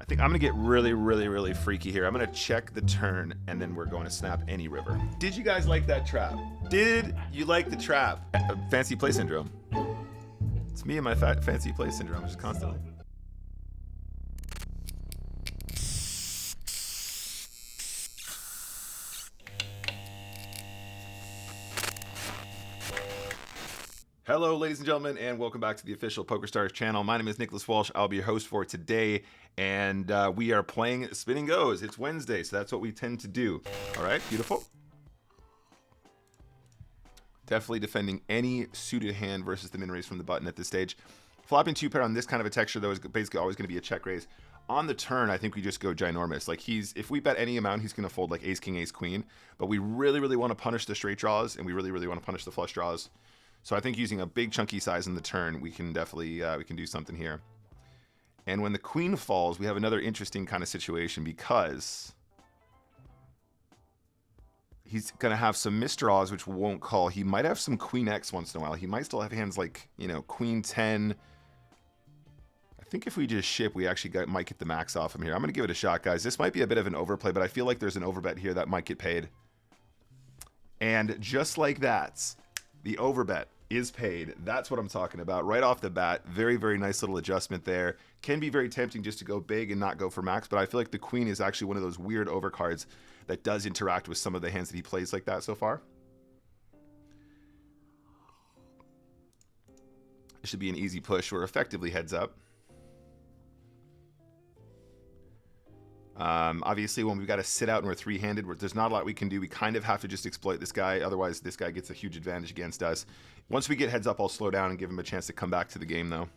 I think I'm gonna get really freaky here. I'm gonna check the turn and then we're going to snap any river. Did you guys like that trap? Did you like the trap? Fancy play syndrome. It's me and my fancy play syndrome, just constantly. Hello, ladies and gentlemen, and welcome back to the official PokerStars channel. My name is Nicholas Walsh. I'll be your host for today, and we are playing Spin Goes. It's Wednesday, so that's what we tend to do. All right, beautiful. Definitely defending any suited hand versus the min raise from the button at this stage. Flopping two pair on this kind of a texture, though, is basically always going to be a check raise. On the turn, I think we just go ginormous. Like, if we bet any amount, he's going to fold like ace, king, ace, queen. But we really want to punish the straight draws, and we really want to punish the flush draws. So I think using a big chunky size in the turn, we can definitely we can do something here. And when the queen falls, we have another interesting kind of situation because he's going to have some misdraws, which won't call. He might have some queen X once in a while. He might still have hands like, you know, queen 10. I think if we just ship, we actually might get the max off him here. I'm going to give it a shot, guys. This might be a bit of an overplay, but I feel like there's an overbet here that might get paid. And just like that, the overbet is paid. That's what I'm talking about right off the bat. Very nice little adjustment there. Can be very tempting just to go big and not go for max, but I feel like the queen is actually one of those weird overcards that does interact with some of the hands that he plays like that so far. It should be an easy push. We're effectively heads up. Obviously, when we've got to sit out and we're three-handed, there's not a lot we can do. We kind of have to just exploit this guy. Otherwise, this guy gets a huge advantage against us. Once we get heads up, I'll slow down and give him a chance to come back to the game, though.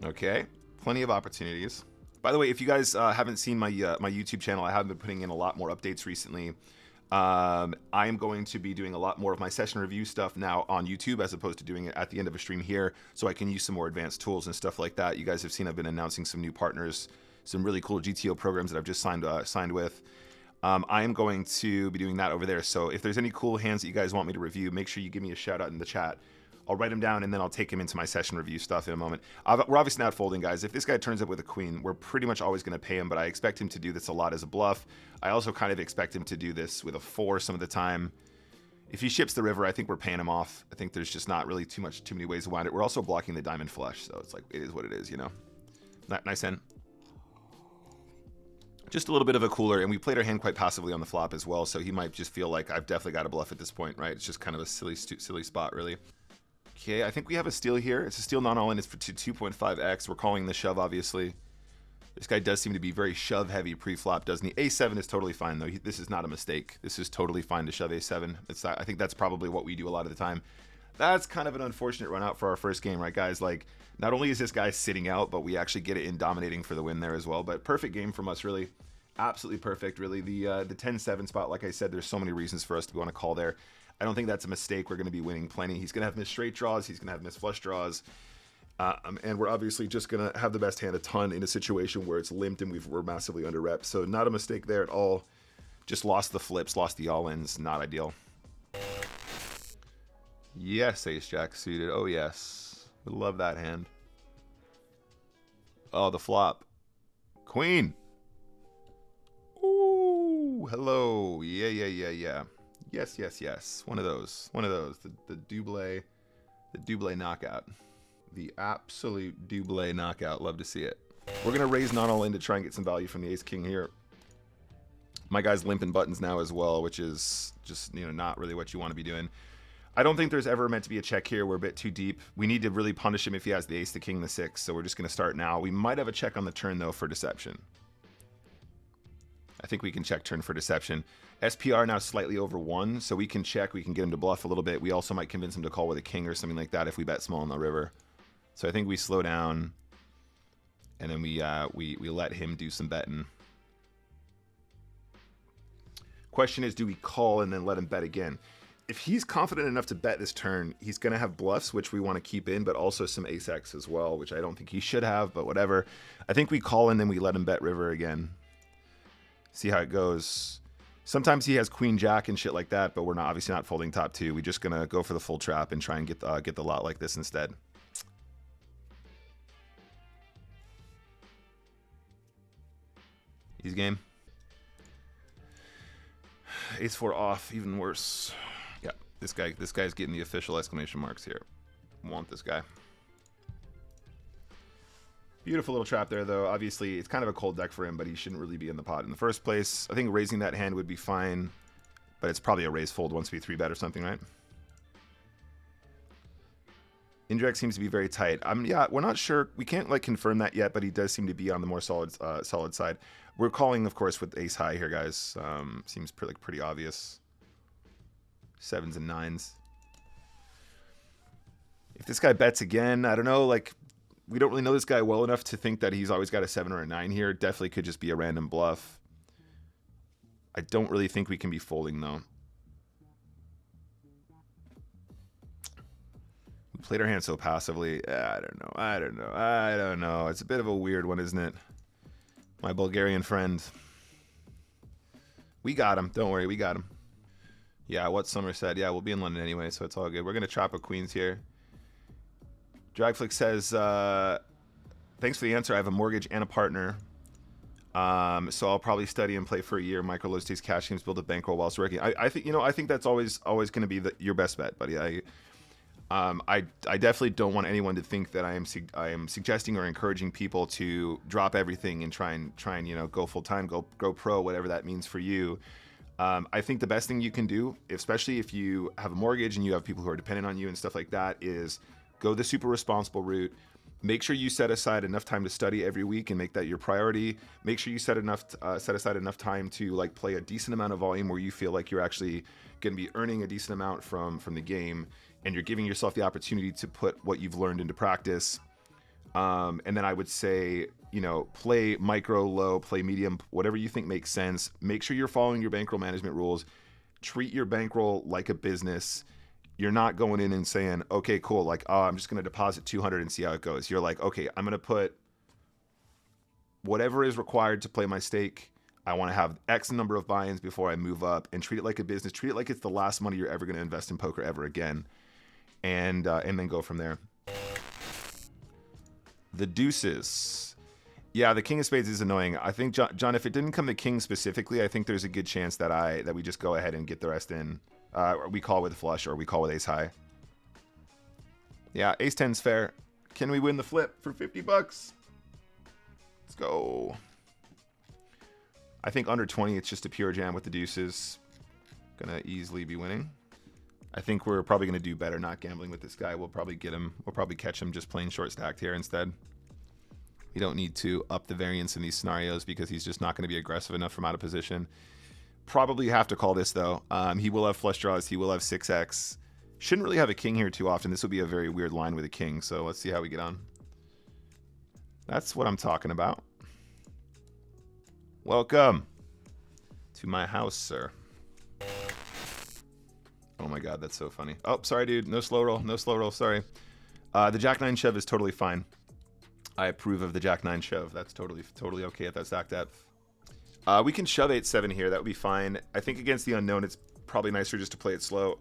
Okay, plenty of opportunities. By the way, if you guys haven't seen my my YouTube channel, I have been putting in a lot more updates recently. I am going to be doing a lot more of my session review stuff now on YouTube as opposed to doing it at the end of a stream here, so I can use some more advanced tools and stuff like that. You guys have seen I've been announcing some new partners, some really cool GTO programs that I've just signed with. I am going to be doing that over there, so if there's any cool hands that you guys want me to review, make sure you give me a shout out in the chat. I'll write them down and then I'll take him into my session review stuff in a moment. We're obviously not folding, guys. If this guy turns up with a queen, we're pretty much always going to pay him, but I expect him to do this a lot as a bluff. I also kind of expect him to do this with a 4 some of the time. If he ships the river, I think we're paying him off. I think there's just not really too many ways to wind it. We're also blocking the diamond flush, so it's like, it is what it is, you know. Nice hand. Just a little bit of a cooler, and we played our hand quite passively on the flop as well, so he might just feel like I've definitely got a bluff at this point, right? It's just kind of a silly spot, really. Okay, I think we have a steal here. It's a steal non-all-in. It's for 2.5x. We're calling the shove, obviously. This guy does seem to be very shove-heavy pre-flop, doesn't he? A7 is totally fine, though. This is not a mistake. This is totally fine to shove A7. I think that's probably what we do a lot of the time. That's kind of an unfortunate run out for our first game, right, guys? Like, not only is this guy sitting out, but we actually get it in dominating for the win there as well. But perfect game from us, really. Absolutely perfect, really. The 10-7 spot, like I said, there's so many reasons for us to want to call there. I don't think that's a mistake. We're going to be winning plenty. He's going to have missed straight draws. He's going to have missed flush draws. And we're obviously just going to have the best hand a ton in a situation where it's limped and we're massively under rep. So not a mistake there at all. Just lost the flips, lost the all-ins. Not ideal. Yes, ace-jack suited. Oh, yes. We love that hand. Oh, the flop. Queen. Ooh, hello. Yeah. Yes. One of those. The double knockout. The absolute double knockout. Love to see it. We're gonna raise not all in to try and get some value from the ace king here. My guy's limping buttons now as well, which is just, you know, not really what you want to be doing. I don't think there's ever meant to be a check here. We're a bit too deep. We need to really punish him if he has the ace, the king, the 6. So we're just gonna start now. We might have a check on the turn though for deception. I think we can check turn for deception. SPR now slightly over 1, so we can check. We can get him to bluff a little bit. We also might convince him to call with a king or something like that if we bet small on the river. So I think we slow down, and then we let him do some betting. Question is, do we call and then let him bet again? If he's confident enough to bet this turn, he's going to have bluffs, which we want to keep in, but also some ace-x as well, which I don't think he should have, but whatever. I think we call and then we let him bet river again. See how it goes. Sometimes he has queen jack and shit like that, but we're obviously not folding top 2. We're just going to go for the full trap and try and get the lot like this instead. He's game. Ace-4 off, even worse. Yeah, this guy's getting the official exclamation marks here. Want this guy. Beautiful little trap there, though. Obviously, it's kind of a cold deck for him, but he shouldn't really be in the pot in the first place. I think raising that hand would be fine, but it's probably a raise fold once we 3-bet or something, right? Indirect seems to be very tight. Yeah, we're not sure. We can't like confirm that yet, but he does seem to be on the more solid side. We're calling, of course, with ace high here, guys. Seems pretty obvious. 7s and 9s. If this guy bets again, I don't know. Like, we don't really know this guy well enough to think that he's always got a 7 or a 9 here. Definitely could just be a random bluff. I don't really think we can be folding, though. We played our hand so passively. I don't know. It's a bit of a weird one, isn't it? My Bulgarian friend. We got him. Don't worry, we got him. Yeah, what Summer said. Yeah, we'll be in London anyway, so it's all good. We're going to trap a queens here. Dragflick says, thanks for the answer. I have a mortgage and a partner. So I'll probably study and play for a year. Micro low stakes cash games, build a bankroll whilst working. I think, I think that's always going to be your best bet, buddy. I definitely don't want anyone to think that I am suggesting or encouraging people to drop everything and try and go full time, go pro, whatever that means for you. I think the best thing you can do, especially if you have a mortgage and you have people who are dependent on you and stuff like that, is go the super responsible route. Make sure you set aside enough time to study every week and make that your priority. Make sure you set aside enough time to like play a decent amount of volume where you feel like you're actually going to be earning a decent amount from the game, and you're giving yourself the opportunity to put what you've learned into practice. And then I would say, play micro, low, play medium, whatever you think makes sense. Make sure you're following your bankroll management rules. Treat your bankroll like a business. You're not going in and saying, okay, cool, like, oh, I'm just going to deposit 200 and see how it goes. You're like, okay, I'm going to put whatever is required to play my stake. I want to have X number of buy-ins before I move up, and treat it like a business. Treat it like it's the last money you're ever going to invest in poker ever again, and then go from there. The deuces. Yeah, the king of spades is annoying. I think, John, if it didn't come to king specifically, I think there's a good chance that we just go ahead and get the rest in. Or we call with flush, or we call with ace high. Yeah, ace 10's fair. Can we win the flip for 50 bucks? Let's go. I think under 20, it's just a pure jam with the deuces. Gonna easily be winning. I think we're probably gonna do better not gambling with this guy. We'll probably get him. We'll probably catch him just playing short stacked here instead. We don't need to up the variance in these scenarios because he's just not gonna be aggressive enough from out of position. Probably have to call this, though. He will have flush draws. He will have 6x. Shouldn't really have a king here too often. This will be a very weird line with a king, so let's see how we get on. That's what I'm talking about. Welcome to my house, sir. Oh my god, that's so funny. Oh, sorry, dude. No slow roll. No slow roll. Sorry. The Jack-9 shove is totally fine. I approve of the Jack-9 shove. That's totally okay at that stack depth. We can shove 8-7 here. That would be fine. I think against the unknown, it's probably nicer just to play it slow.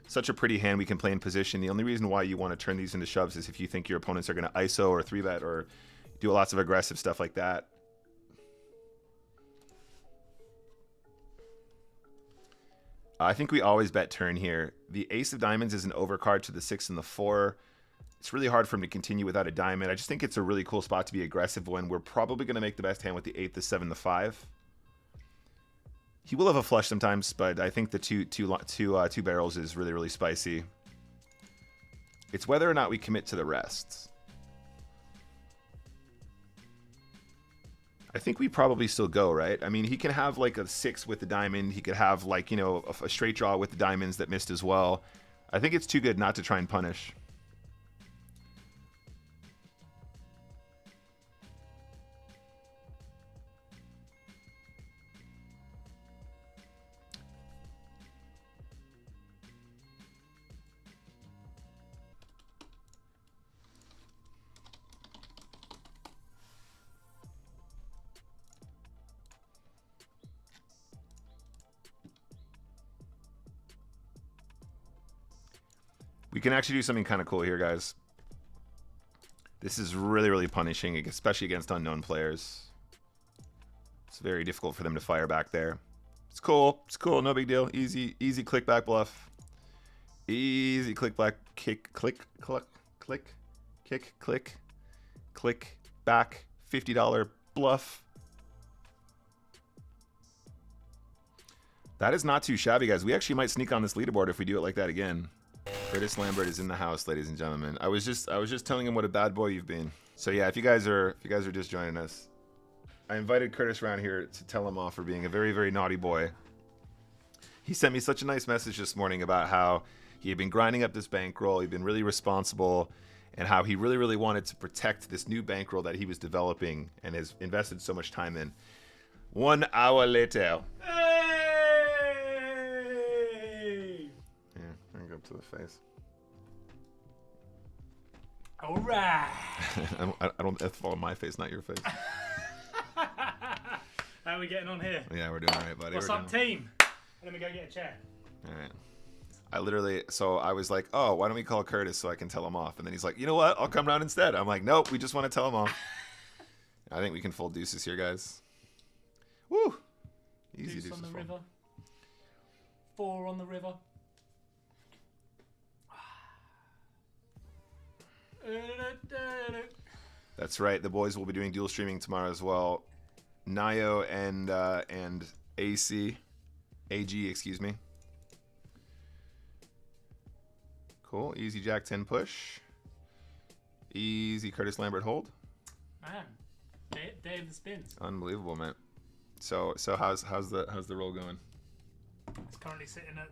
Such a pretty hand we can play in position. The only reason why you want to turn these into shoves is if you think your opponents are going to ISO or 3-bet or do lots of aggressive stuff like that. I think we always bet turn here. The ace of diamonds is an overcard to the 6 and the 4. It's really hard for him to continue without a diamond. I just think it's a really cool spot to be aggressive when we're probably going to make the best hand with the 8, the 7, the 5. He will have a flush sometimes, but I think the two barrels is really spicy. It's whether or not we commit to the rest. I think we probably still go, right? I mean, he can have like a 6 with the diamond. He could have like, a straight draw with the diamonds that missed as well. I think it's too good not to try and punish. We can actually do something kind of cool here, guys. This is really punishing, especially against unknown players. It's very difficult for them to fire back there. It's cool. It's cool. No big deal. Easy click back bluff. Easy click back kick click click click kick click click back $50 bluff. That is not too shabby, guys. We actually might sneak on this leaderboard if we do it like that again. Curtis Lambert is in the house, ladies and gentlemen. I was just telling him what a bad boy you've been. So yeah, if you guys are just joining us, I invited Curtis around here to tell him off for being a very, very naughty boy. He sent me such a nice message this morning about how he had been grinding up this bankroll, he'd been really responsible, and how he really, really wanted to protect this new bankroll that he was developing and has invested so much time in. 1 hour later. Hey! Yeah, bring it up to the face. All right. I don't have to follow my face, not your face. How are we getting on here? Yeah, we're doing all right, buddy. What's up, team? Let me go get a chair. All right. I was like, oh, why don't we call Curtis so I can tell him off? And then he's like, you know what? I'll come around instead. I'm like, nope, we just want to tell him off. I think we can fold deuces here, guys. Woo! Easy deuce on the fold. river. 4 on the river. That's right. The boys will be doing dual streaming tomorrow as well. Nayo and AG, excuse me. Cool. Easy Jack 10 push. Easy Curtis Lambert hold. Man, day of the spins. Unbelievable, man. So how's the roll going? It's currently sitting at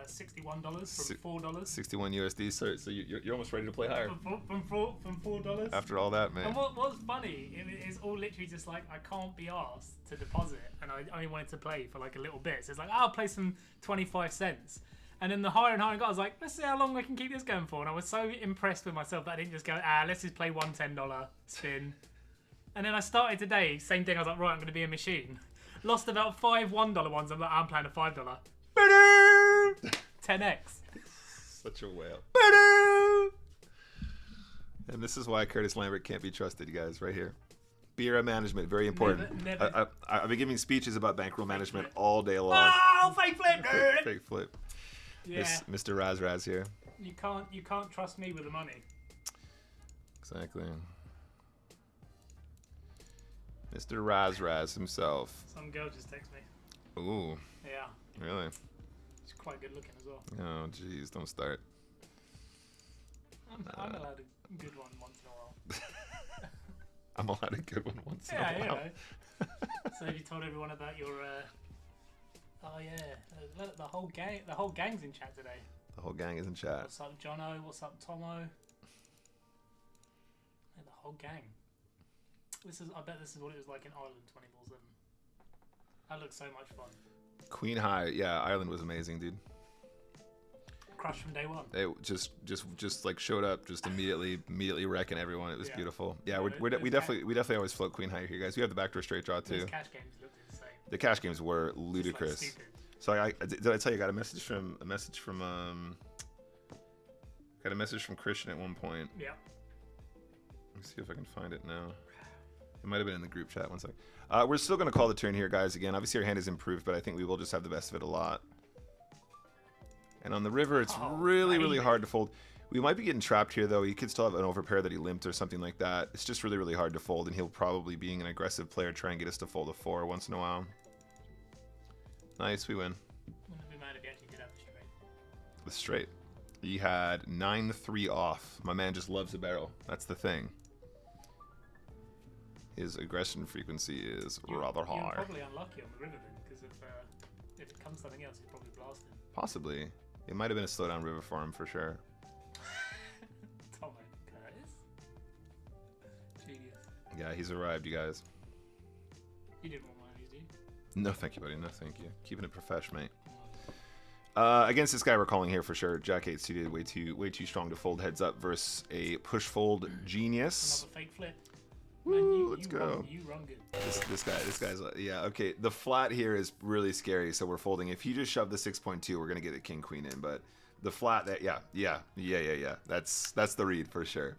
$61 from $4. 61 USD. So you're almost ready to play higher. From $4. After all that, man. And what's funny is all literally just like I can't be asked to deposit, and I only wanted to play for like a little bit. So it's like I'll play some 25 cents. And then the higher and higher I got, I was like, let's see how long I can keep this going for. And I was so impressed with myself that I didn't just go, let's just play one $10 spin. And then I started today, same thing. I was like, right, I'm going to be a machine. Lost about 5 $1 ones. I'm like, I'm playing a $5. 10x. Such a whale. And this is why Curtis Lambert can't be trusted, you guys, right here. BRA management, very important. Never. I've been giving speeches about bankroll management all day long. Oh, fake flip, dude! Fake flip. Yeah. Mr. Raz here. You can't trust me with the money. Exactly. Mr. Raz himself. Some girl just texted me. Ooh. Yeah. Really? She's quite good looking as well. Oh, jeez, don't start. I'm allowed a good one once in a while. I'm allowed a good one once in a while. Yeah, you know. So have you told everyone about your? Oh yeah, the whole gang's in chat today. The whole gang is in chat. What's up, Jono? What's up, Tomo? Yeah, the whole gang. I bet this is what it was like in Ireland 24/7. That looks so much fun. Queen High, yeah, Ireland was amazing, dude. Crush from day one. They just like showed up, just immediately wrecking everyone. It was beautiful. Yeah, we definitely always float Queen High here, guys. We have the backdoor straight draw too. Those cash games looked insane. The cash games were ludicrous. Like so did I tell you I got a message from Christian at one point. Yeah. Let me see if I can find it now. It might have been in the group chat. One second. We're still going to call the turn here, guys. Again, obviously our hand is improved, but I think we will just have the best of it a lot. And on the river, it's really hard to fold. We might be getting trapped here, though. He could still have an overpair that he limped or something like that. It's just really hard to fold, and he'll probably, being an aggressive player, try and get us to fold a 4 once in a while. Nice, we win. Wouldn't be mad if he actually did have the straight. The straight. He had 9-3 off. My man just loves a barrel. That's the thing. His aggression frequency is rather high. You're probably unlucky on the river then, because if it comes something else, he's probably blasted. Possibly. It might have been a slowdown river for him, for sure. Tomo Curtis. Genius. Yeah, he's arrived, you guys. You didn't want one of these, do you? No, thank you, buddy. No, thank you. Keeping it profesh, mate. Against this guy we're calling here for sure. Jack 8 suited, way too strong to fold heads up versus a push fold genius. Another fake flip. Woo, let's go. You run good. This guy's yeah, okay. The flat here is really scary, so we're folding. If you just shove the 6.2, we're gonna get a king queen in, but the flat that yeah. That's the read for sure.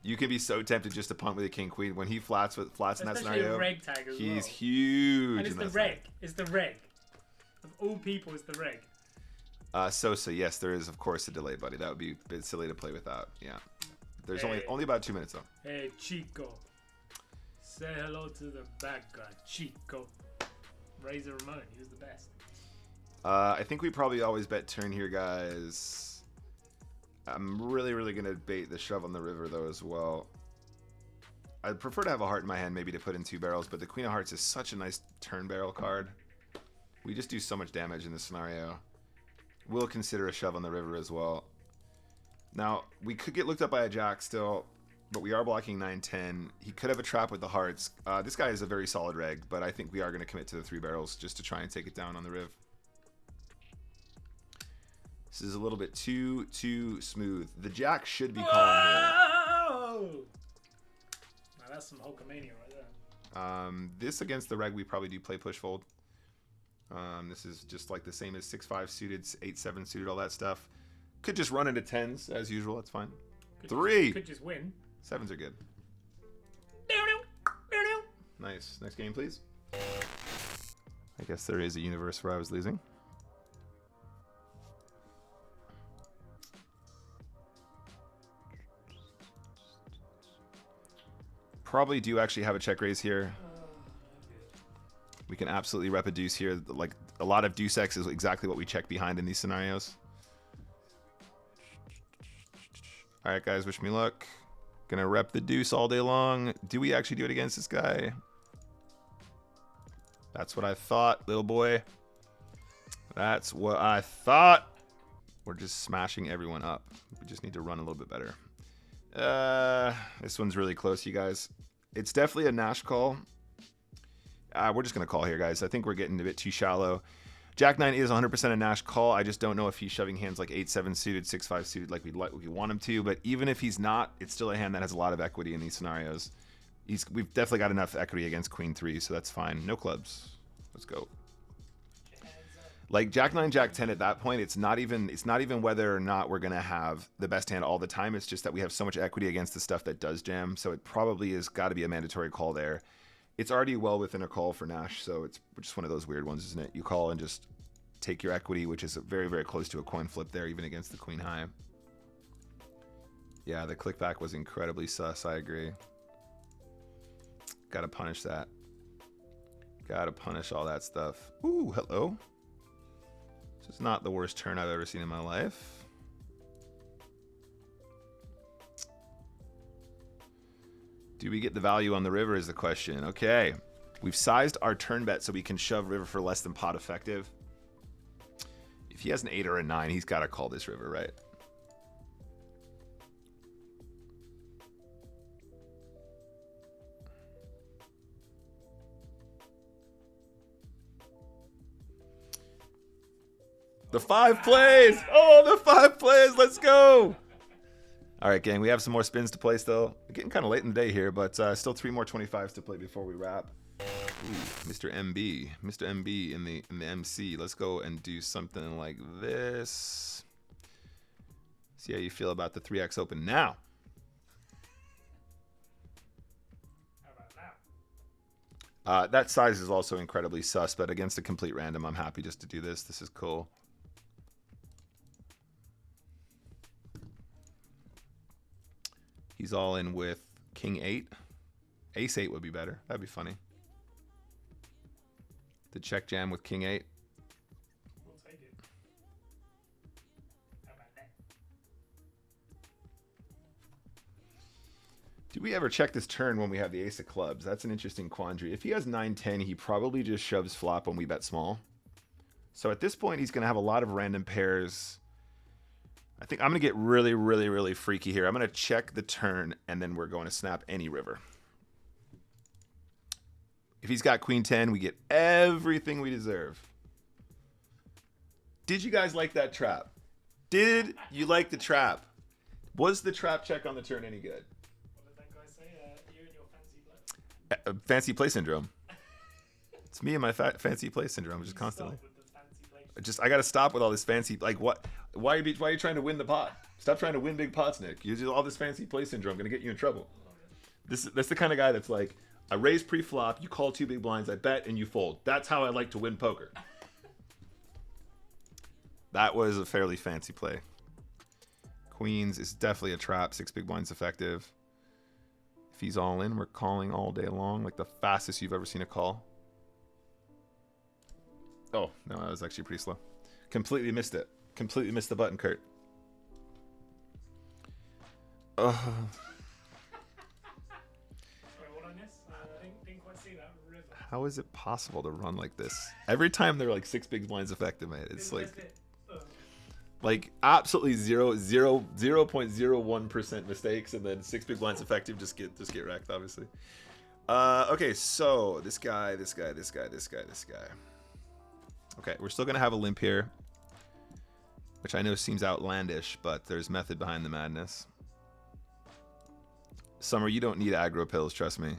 You can be so tempted just to punt with a king queen when he flats in that Especially scenario. a reg tag as He's well. huge. And it's the reg. It's the reg. Of all people, it's the reg. Sosa, yes, there is of course a delay, buddy. That would be a bit silly to play without. Yeah. There's only about 2 minutes though. Hey Chico, say hello to the bad guy, Chico. Razor Ramon, he was the best. I think we probably always bet turn here, guys. I'm really gonna bait the shove on the river though as well. I'd prefer to have a heart in my hand, maybe to put in 2 barrels, but the Queen of Hearts is such a nice turn barrel card. We just do so much damage in this scenario. We'll consider a shove on the river as well. Now, we could get looked up by a jack still, but we are blocking 9-10. He could have a trap with the hearts. This guy is a very solid reg, but I think we are going to commit to the 3 barrels just to try and take it down on the riv. This is a little bit too smooth. The jack should be calling here. Now that's some Hulkamania right there. This against the reg, we probably do play push fold. This is just like the same as 6-5 suited, 8-7 suited, all that stuff. Could just run into 10s as usual. That's fine. Could just win. 7s are good. Nice. Next game, please. I guess there is a universe where I was losing. Probably do actually have a check raise here. We can absolutely rep a deuce here. Like a lot of deuce X is exactly what we check behind in these scenarios. All right, guys, wish me luck. Gonna rep the deuce all day long. Do we actually do it against this guy? That's what I thought, little boy. That's what I thought. We're just smashing everyone up. We just need to run a little bit better. This one's really close, you guys. It's definitely a Nash call. We're just going to call here, guys. I think we're getting a bit too shallow. Jack 9 is 100% a Nash call. I just don't know if he's shoving hands like 8-7 suited, 6-5 suited like we want him to. But even if he's not, it's still a hand that has a lot of equity in these scenarios. We've definitely got enough equity against Queen 3, so that's fine. No clubs. Let's go. Like Jack 9, Jack 10 at that point, it's not even whether or not we're going to have the best hand all the time. It's just that we have so much equity against the stuff that does jam. So it probably has got to be a mandatory call there. It's already well within a call for Nash, so it's just one of those weird ones, isn't it? You call and just take your equity, which is very close to a coin flip there, even against the Queen High. Yeah, the clickback was incredibly sus, I agree. Gotta punish that. Gotta punish all that stuff. Ooh, hello. This is not the worst turn I've ever seen in my life. Do we get the value on the river is the question. Okay. We've sized our turn bet so we can shove river for less than pot effective. If he has an 8 or a 9, he's got to call this river, right? The 5 plays! Oh, the 5 plays! Let's go! All right, gang, we have some more spins to play still. We're getting kind of late in the day here, but still 3 more 25s to play before we wrap. Ooh, Mr. MB in the MC. Let's go and do something like this. See how you feel about the 3x open now. How about now? That size is also incredibly sus, but against a complete random, I'm happy just to do this. This is cool. He's all in with King 8. Ace 8 would be better. That'd be funny. The check jam with King 8. We'll take it. How about that? Do we ever check this turn when we have the ace of clubs? That's an interesting quandary. If he has 9-10, he probably just shoves flop when we bet small. So at this point, he's going to have a lot of random pairs. I think I'm going to get really freaky here. I'm going to check the turn, and then we're going to snap any river. If he's got Queen 10, we get everything we deserve. Did you guys like that trap? Did you like the trap? Was the trap check on the turn any good? What did that guy say? You and your fancy play? Fancy play syndrome. It's me and my fancy play syndrome, just constantly. Stop with the fancy play. I got to stop with all this fancy. Like what? Why are you trying to win the pot? Stop trying to win big pots, Nick. You do all this fancy play syndrome. Going to get you in trouble. That's the kind of guy that's like, I raise pre-flop, you call 2 big blinds, I bet, and you fold. That's how I like to win poker. That was a fairly fancy play. Queens is definitely a trap. 6 big blinds effective. If he's all in, we're calling all day long, like the fastest you've ever seen a call. Oh, no, that was actually pretty slow. Completely missed it. Completely missed the button, Kurt. Sorry, what I missed? I didn't quite see that river. How is it possible to run like this? Every time they're like 6 big blinds effective, man. It's like absolutely 0.01% mistakes, and then 6 big blinds effective just get wrecked, obviously. Okay, so this guy. Okay, we're still gonna have a limp here, which I know seems outlandish, but there's method behind the madness. Summer, you don't need aggro pills, trust me.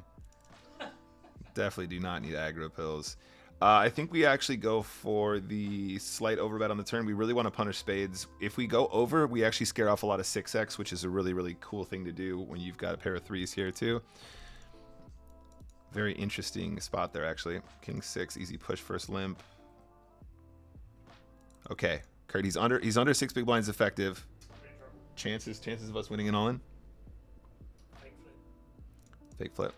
Definitely do not need aggro pills. I think we actually go for the slight overbet on the turn. We really want to punish spades. If we go over, we actually scare off a lot of 6x, which is a really, really cool thing to do when you've got a pair of 3s here too. Very interesting spot there, actually. King 6, easy push, first limp. Okay, Kurt, he's under 6 big blinds effective. Chances of us winning an all-in? Fake flip.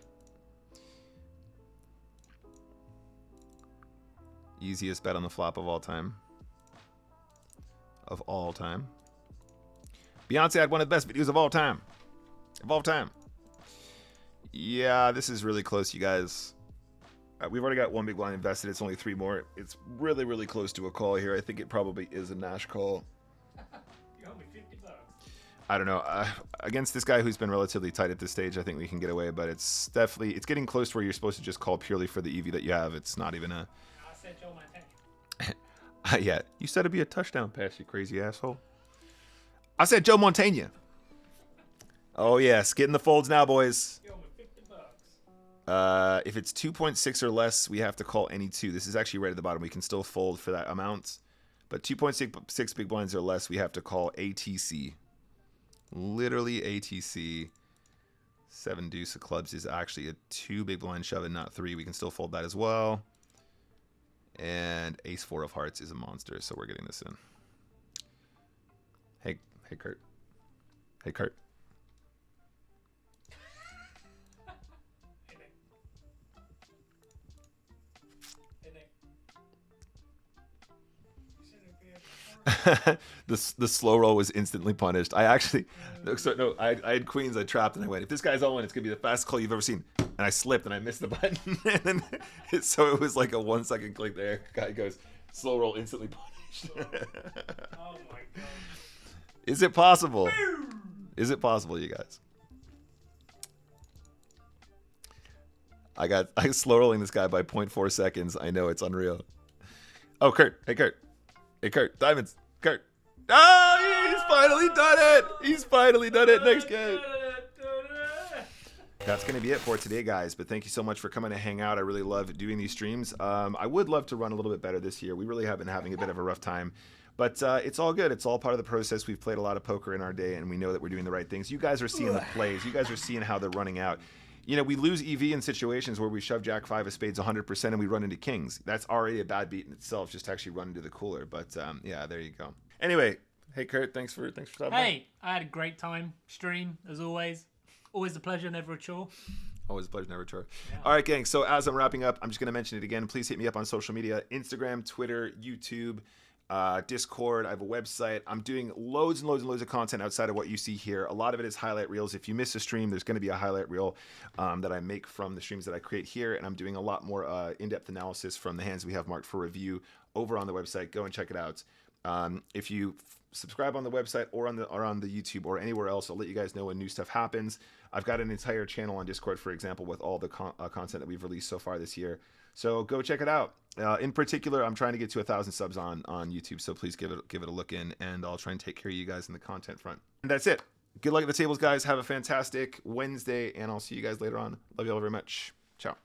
Easiest bet on the flop of all time. Of all time. Beyonce had one of the best videos of all time. Of all time. Yeah, this is really close, you guys. We've already got 1 big blind invested. It's only 3 more. It's really, really close to a call here. I think it probably is a Nash call. You owe me $50. I don't know. Against this guy who's been relatively tight at this stage, I think we can get away. But it's definitely, it's getting close to where you're supposed to just call purely for the EV that you have. It's not even a... I said Joe Montana. Yeah, you said it'd be a touchdown pass, you crazy asshole. I said Joe Montana. Oh yes, get in the folds now, boys. You owe me $50. If it's 2.6 or less, we have to call any 2. This is actually right at the bottom. We can still fold for that amount. But 2.6 big blinds or less, we have to call ATC. Literally ATC. 7 deuce of clubs is actually a 2 big blind shove and not 3. We can still fold that as well. And ace 4 of hearts is a monster, so we're getting this in. Hey Kurt. Hey Kurt. The slow roll was instantly punished. I actually, I had queens, I trapped, and I went, if this guy's all in, it's gonna be the fastest call you've ever seen. And I slipped and I missed the button. And then so it was like a 1 second click there. Guy goes, slow roll, instantly punished. Oh my god. Is it possible? Is it possible, you guys? I slow rolling this guy by 0.4 seconds. I know, it's unreal. Oh, Kurt. Hey, Kurt. Hey, Kurt. Diamonds. Kurt. Oh, he's finally done it. He's finally done it. Next game. That's going to be it for today, guys. But thank you so much for coming to hang out. I really love doing these streams. I would love to run a little bit better this year. We really have been having a bit of a rough time. But it's all good. It's all part of the process. We've played a lot of poker in our day, and we know that we're doing the right things. You guys are seeing the plays. You guys are seeing how they're running out. You know, we lose EV in situations where we shove Jack 5 of spades 100% and we run into kings. That's already a bad beat in itself, just to actually run into the cooler. But yeah, there you go. Anyway, hey Kurt, thanks for stopping by. Hey, I had a great time. Stream, as always. Always a pleasure, never a chore. Always a pleasure, never a chore. Yeah. All right, gang. So as I'm wrapping up, I'm just going to mention it again. Please hit me up on social media, Instagram, Twitter, YouTube, Discord. I have a website. I'm doing loads and loads of content outside of what you see here. A lot of it is highlight reels. If you miss a stream, there's going to be a highlight reel that I make from the streams that I create here, and I'm doing a lot more in-depth analysis from the hands we have marked for review over on the website. Go and check it out. If you subscribe on the website or on the YouTube or anywhere else, I'll let you guys know when new stuff happens. I've got an entire channel on Discord, for example, with all the content that we've released so far this year. So go check it out. In particular, I'm trying to get to 1,000 subs on YouTube, so please give it a look in, and I'll try and take care of you guys in the content front. And that's it. Good luck at the tables, guys. Have a fantastic Wednesday, and I'll see you guys later on. Love you all very much. Ciao.